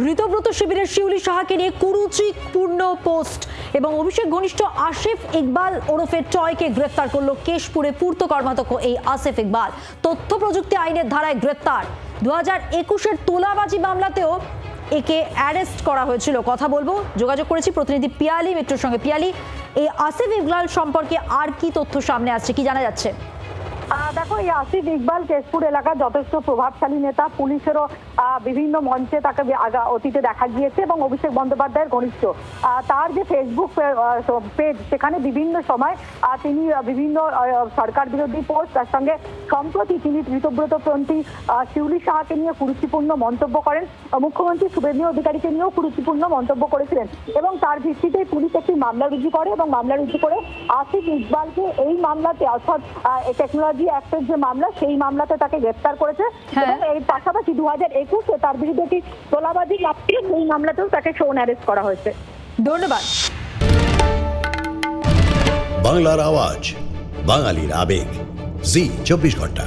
ঋতব্রত শিবিরের শিউলি সাহাকে নিয়ে কুরুচিপূর্ণ পোস্ট এবং অভিষেক ঘনিষ্ঠ আসিফ ইকবাল ওরফে টয়কে গ্রেফতার করলো কেশপুরে পূর্ত কর্মাধ্যক্ষ এই আসিফ ইকবাল। তথ্য প্রযুক্তি আইনের ধারায় গ্রেফতার। 2021-এর তোলাবাজি মামলাতেও একে অ্যারেস্ট করা হয়েছিল। কথা বলবো, যোগাযোগ করেছি প্রতিনিধি পিয়ালি মিত্রের সঙ্গে। পিয়ালি, এই আসিফ ইকবাল সম্পর্কে আর কি তথ্য সামনে আসছে, কি জানা যাচ্ছে? দেখো, এই আসিফ ইকবাল কেশপুর এলাকার যথেষ্ট প্রভাবশালী নেতা। পুলিশেরও বিভিন্ন মঞ্চে তাকে অতীতে দেখা গিয়েছে এবং অভিষেক বন্দ্যোপাধ্যায়ের ঘনিষ্ঠ। তার যে ফেসবুক পেজ, সেখানে বিভিন্ন সময় তিনি বিভিন্ন সরকার বিরোধী পোস্ট, তার সঙ্গে সম্প্রতি তিনি ঋতব্রতপন্থী শিউলি সাহাকে নিয়ে কুরুচিপূর্ণ মন্তব্য করেন। মুখ্যমন্ত্রী শুভেন্দু অধিকারীকে নিয়েও কুরুচিপূর্ণ মন্তব্য করেছিলেন এবং তার ভিত্তিতেই পুলিশ একটি মামলা রুজু করে এবং মামলা রুজু করে আসিফ ইকবালকে এই মামলাতে, অর্থাৎ টেকনোলজি অ্যাক্টের যে মামলা, সেই মামলাতে তাকে গ্রেফতার করেছে। এবং এর পাশাপাশি 2021-এ তার বিরুদ্ধে একটি তোলাবাজি মামলা, সেই মামলাতেও তাকে শোন অ্যারেস্ট করা হয়েছে। ধন্যবাদ। বাংলার আওয়াজ, বাঙালির আবেগ, জি 24 ঘন্টা।